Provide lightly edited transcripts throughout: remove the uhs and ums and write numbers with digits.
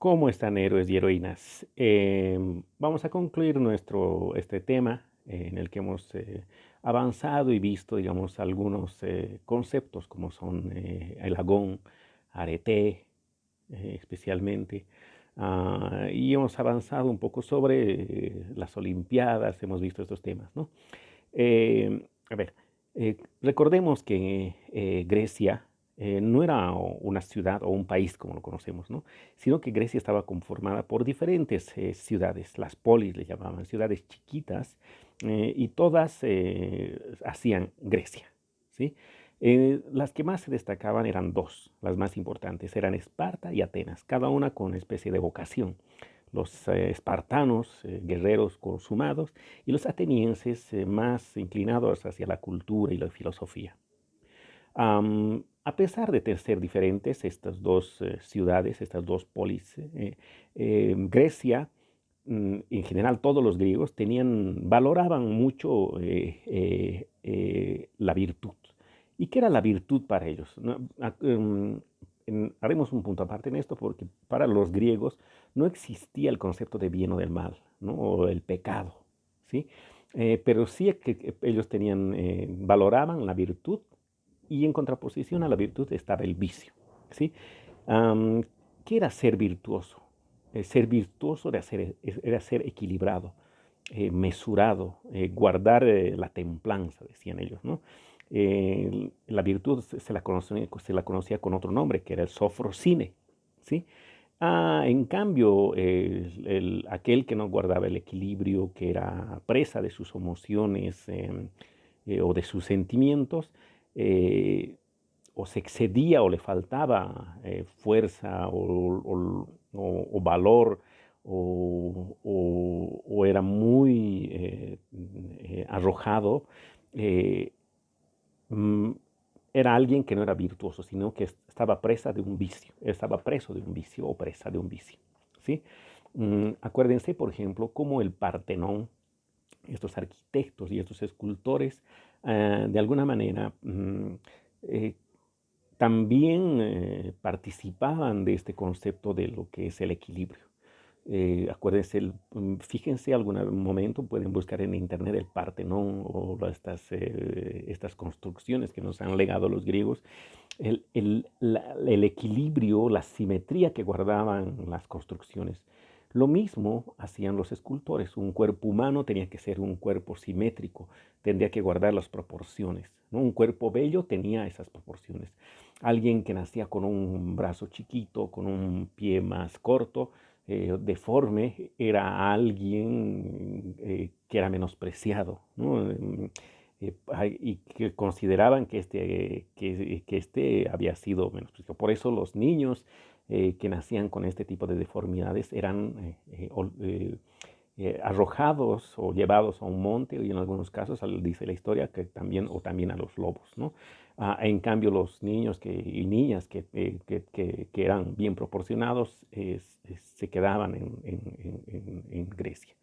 ¿Cómo están héroes y heroínas? Vamos a concluir este tema en el que hemos avanzado y visto, digamos, algunos conceptos como son el Agón, Arete, especialmente. Y hemos avanzado un poco sobre las Olimpiadas, hemos visto estos temas, ¿no? A ver, recordemos que Grecia no era una ciudad o un país como lo conocemos, ¿no? Sino que Grecia estaba conformada por diferentes ciudades, las polis le llamaban, ciudades chiquitas, y todas hacían Grecia, ¿sí? Las que más se destacaban eran dos, las más importantes, eran Esparta y Atenas, cada una con una especie de vocación. Los espartanos, guerreros consumados, y los atenienses más inclinados hacia la cultura y la filosofía. A pesar de ser diferentes estas dos ciudades, estas dos polis, Grecia, en general todos los griegos valoraban mucho la virtud. ¿Y qué era la virtud para ellos? ¿No? Haremos un punto aparte en esto porque para los griegos no existía el concepto de bien o del mal, ¿no? O el pecado, ¿sí? Pero sí que ellos valoraban la virtud y en contraposición a la virtud estaba el vicio, ¿sí? Um, ¿Qué era ser virtuoso? Ser virtuoso era ser equilibrado, mesurado, guardar la templanza, decían ellos, ¿no? La virtud se la conocía con otro nombre, que era el sofrosine, ¿sí? En cambio, aquel que no guardaba el equilibrio, que era presa de sus emociones o de sus sentimientos, eh, o se excedía o le faltaba fuerza o valor o era muy arrojado, eh, mm, era alguien que no era virtuoso, sino que estaba presa de un vicio, estaba preso de un vicio o presa de un vicio, ¿sí? Acuérdense, por ejemplo, cómo el Partenón, estos arquitectos y estos escultores, de alguna manera, eh, también participaban de este concepto de lo que es el equilibrio. Acuérdense, fíjense algún momento, pueden buscar en internet el Partenón o estas construcciones que nos han legado los griegos, el equilibrio, la simetría que guardaban las construcciones. Lo mismo hacían los escultores. Un cuerpo humano tenía que ser un cuerpo simétrico, tendría que guardar las proporciones, ¿no? Un cuerpo bello tenía esas proporciones. Alguien que nacía con un brazo chiquito, con un pie más corto, deforme, era alguien que era menospreciado, ¿no? Y que consideraban que este había sido menospreciado. Por eso los niños que nacían con este tipo de deformidades eran arrojados o llevados a un monte, y en algunos casos dice la historia que también a los lobos, ¿no? En cambio, los niños y niñas que eran bien proporcionados se quedaban en Grecia.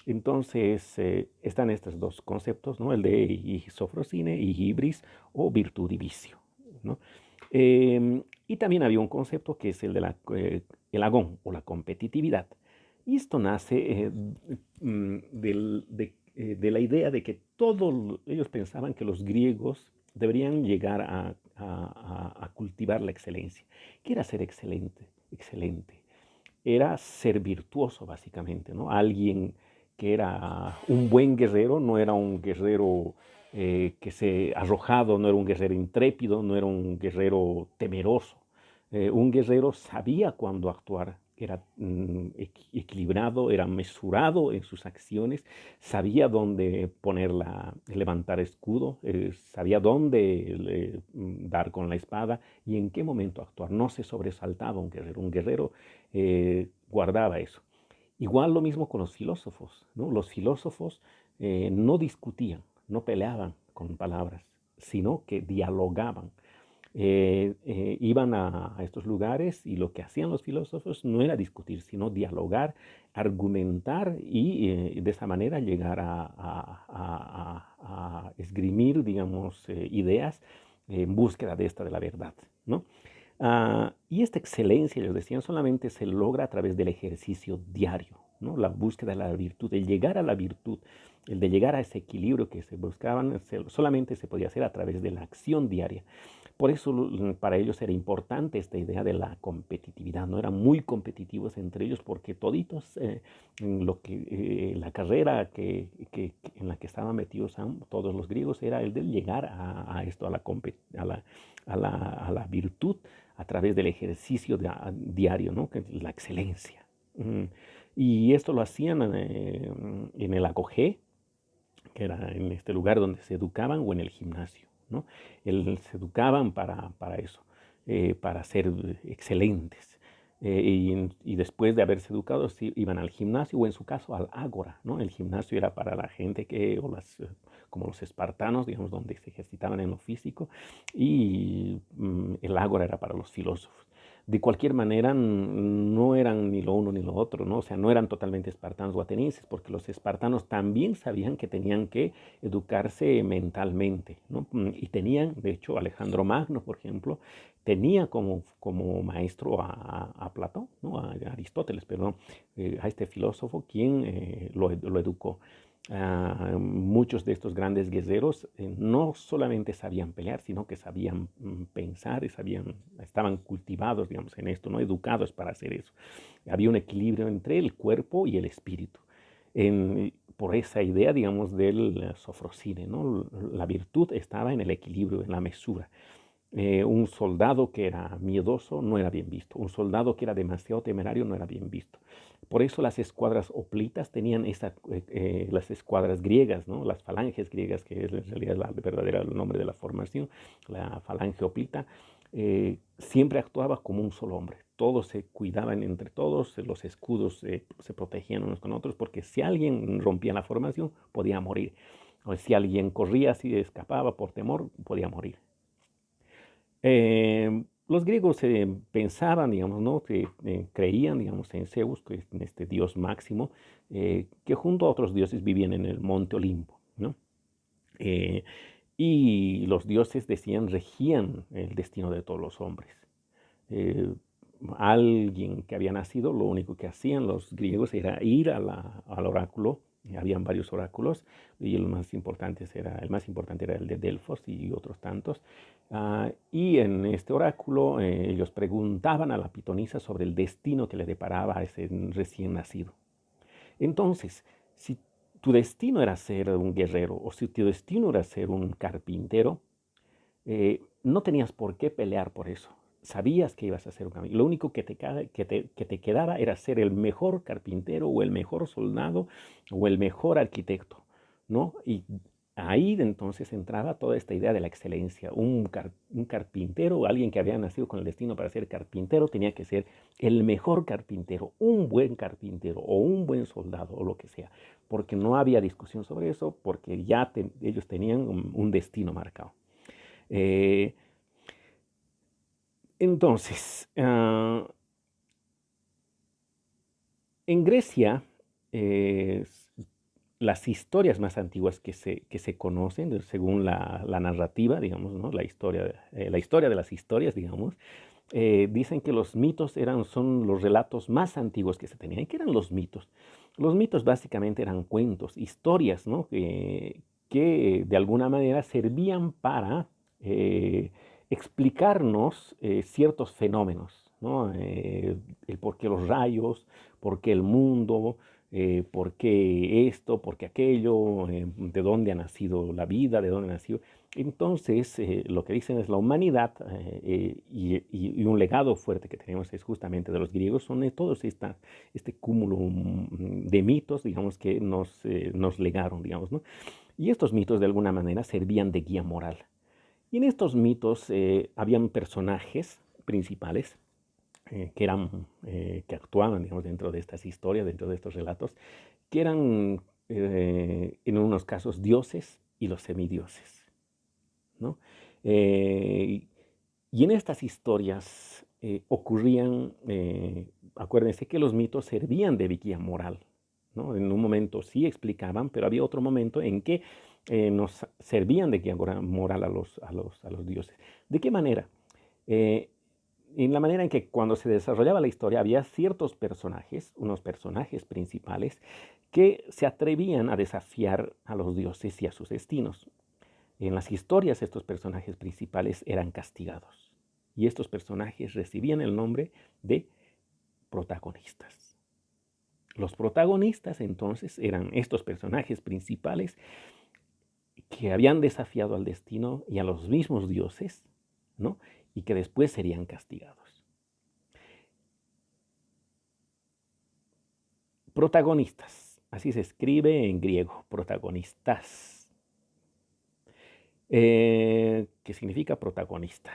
Entonces, están estos dos conceptos, ¿no? El de sofrosine y hibris, o virtud y vicio, ¿no? Y también había un concepto que es el agón o la competitividad. Y esto nace de la idea de que ellos pensaban que los griegos deberían llegar a cultivar la excelencia. ¿Qué era ser excelente? Excelente. Era ser virtuoso, básicamente, ¿no? Alguien que era un buen guerrero, no era un guerrero que se arrojado, no era un guerrero intrépido, no era un guerrero temeroso. Un guerrero sabía cuándo actuar, era equilibrado, era mesurado en sus acciones, sabía dónde levantar escudo, sabía dónde dar con la espada y en qué momento actuar. No se sobresaltaba un guerrero. Un guerrero guardaba eso. Igual lo mismo con los filósofos, ¿no? Los filósofos no discutían, no peleaban con palabras, sino que dialogaban. Iban a estos lugares y lo que hacían los filósofos no era discutir, sino dialogar, argumentar y de esa manera llegar a esgrimir, digamos, ideas en búsqueda de la verdad, ¿no? Y esta excelencia, ellos decían, solamente se logra a través del ejercicio diario, ¿no? La búsqueda de la virtud, el llegar a la virtud, el de llegar a ese equilibrio que se buscaban, solamente se podía hacer a través de la acción diaria. Por eso para ellos era importante esta idea de la competitividad, ¿no? Eran muy competitivos entre ellos porque toditos, la carrera en la que estaban metidos todos los griegos era el de llegar a esto, a la virtud a través del ejercicio diario, ¿no? Que es la excelencia. Y esto lo hacían en el apogeo, que era en este lugar donde se educaban, o en el gimnasio, ¿no? Se educaban para eso, para ser excelentes. Y después de haberse educado, sí, iban al gimnasio, o en su caso al ágora, ¿no? El gimnasio era para la gente como los espartanos, digamos, donde se ejercitaban en lo físico, y el ágora era para los filósofos. De cualquier manera, no eran ni lo uno ni lo otro, ¿no? O sea, no eran totalmente espartanos o atenienses, porque los espartanos también sabían que tenían que educarse mentalmente, ¿no? Y tenían, de hecho, Alejandro Magno, por ejemplo, tenía como maestro a Platón, ¿no? A Aristóteles, perdón, a este filósofo, quien lo educó. Muchos de estos grandes guerreros no solamente sabían pelear, sino que sabían pensar, estaban cultivados, digamos, en esto, ¿no? Educados para hacer eso. Había un equilibrio entre el cuerpo y el espíritu. Por esa idea, digamos, del sofrosine, ¿no? La virtud estaba en el equilibrio, en la mesura. Un soldado que era miedoso no era bien visto. Un soldado que era demasiado temerario no era bien visto. Por eso las escuadras hoplitas tenían las escuadras griegas, ¿no? Las falanges griegas, que es en realidad el verdadero nombre de la formación, la falange hoplita, siempre actuaba como un solo hombre. Todos se cuidaban entre todos, los escudos se protegían unos con otros, porque si alguien rompía la formación, podía morir. O si alguien corría así, escapaba por temor, podía morir. Los griegos pensaban, digamos, ¿no? Que creían, digamos, en Zeus, que es en este dios máximo, que junto a otros dioses vivían en el monte Olimpo, ¿no? Eh, y los dioses decían, regían el destino de todos los hombres. Eh, Alguien que había nacido, lo único que hacían los griegos era ir al oráculo. Habían varios oráculos y el más importante era el de Delfos y otros tantos. Y en este oráculo ellos preguntaban a la pitonisa sobre el destino que le deparaba a ese recién nacido. Entonces, si tu destino era ser un guerrero, o si tu destino era ser un carpintero, no tenías por qué pelear por eso. Sabías que ibas a ser un camino. Lo único que te quedaba era ser el mejor carpintero, o el mejor soldado, o el mejor arquitecto, ¿no? Y ahí entonces entraba toda esta idea de la excelencia. Un carpintero, o alguien que había nacido con el destino para ser carpintero, tenía que ser el mejor carpintero, un buen carpintero, o un buen soldado, o lo que sea, porque no había discusión sobre eso, porque ya ellos tenían un destino marcado. Eh, entonces, en Grecia, eh, las historias más antiguas que se conocen, según la narrativa, digamos, ¿no? La historia de las historias, digamos, dicen que los mitos son los relatos más antiguos que se tenían. ¿Y qué eran los mitos? Los mitos básicamente eran cuentos, historias, ¿no? Que de alguna manera servían para explicarnos ciertos fenómenos, ¿no? El por qué los rayos, por qué el mundo, por qué esto, por qué aquello, de dónde ha nacido la vida, de dónde ha nacido. Entonces, lo que dicen es la humanidad, y un legado fuerte que tenemos es justamente de los griegos, son todos este cúmulo de mitos, digamos, que nos legaron, digamos, ¿no? Y estos mitos de alguna manera servían de guía moral. Y en estos mitos habían personajes principales que actuaban, digamos, dentro de estas historias, dentro de estos relatos, que eran en unos casos dioses y los semidioses, ¿no? Eh, y en estas historias acuérdense que los mitos servían de guía moral, ¿no? En un momento sí explicaban, pero había otro momento en que nos servían de guía moral a los dioses. ¿De qué manera? en la manera en que cuando se desarrollaba la historia había ciertos personajes, unos personajes principales, que se atrevían a desafiar a los dioses y a sus destinos. En las historias estos personajes principales eran castigados y estos personajes recibían el nombre de protagonistas. Los protagonistas entonces eran estos personajes principales que habían desafiado al destino y a los mismos dioses, ¿no? Y que después serían castigados. Protagonistas, así se escribe en griego, protagonistas. ¿Qué significa protagonista?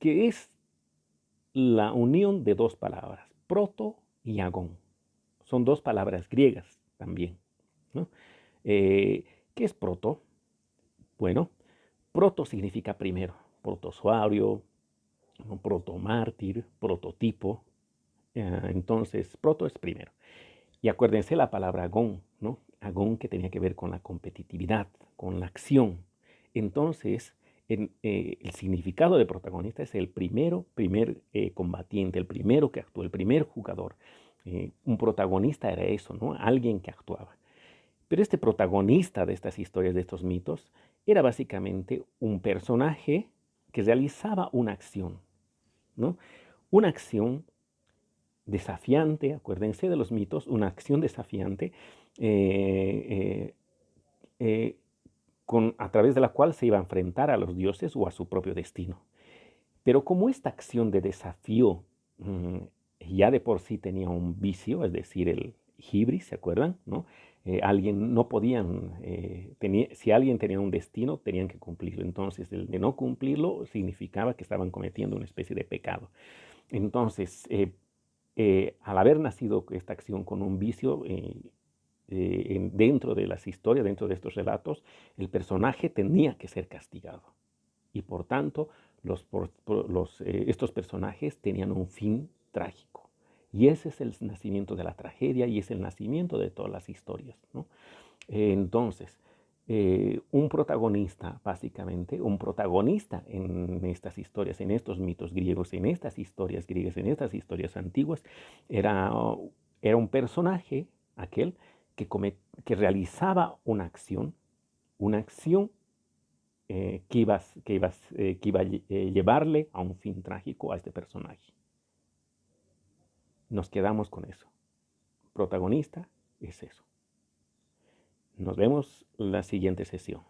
Que es la unión de dos palabras, proto y agón. Son dos palabras griegas también, ¿no? ¿Qué es proto? Bueno, proto significa primero, protozoario, ¿no? Protomártir, prototipo. Entonces, proto es primero. Y acuérdense la palabra agón, ¿no? Agón que tenía que ver con la competitividad, con la acción. Entonces, el significado de protagonista es el primer combatiente, el primero que actuó, el primer jugador. Un protagonista era eso, ¿no? Alguien que actuaba. Pero este protagonista de estas historias, de estos mitos, era básicamente un personaje que realizaba una acción, ¿no? Una acción desafiante, acuérdense de los mitos, una acción desafiante eh, eh, a través de la cual se iba a enfrentar a los dioses o a su propio destino. Pero como esta acción de desafío ya de por sí tenía un vicio, es decir, el hibris, ¿se acuerdan? ¿No? Alguien no podían, si alguien tenía un destino, tenían que cumplirlo. Entonces, el de no cumplirlo significaba que estaban cometiendo una especie de pecado. Entonces, al haber nacido esta acción con un vicio, dentro de las historias, dentro de estos relatos, el personaje tenía que ser castigado. Y por tanto, estos personajes tenían un fin trágico. Y ese es el nacimiento de la tragedia y es el nacimiento de todas las historias, ¿no? Entonces, un protagonista, básicamente, un protagonista en estas historias, en estos mitos griegos, en estas historias griegas, en estas historias antiguas, era, era un personaje, aquel que realizaba una acción que iba a llevarle a un fin trágico a este personaje. Nos quedamos con eso. Protagonista es eso. Nos vemos en la siguiente sesión.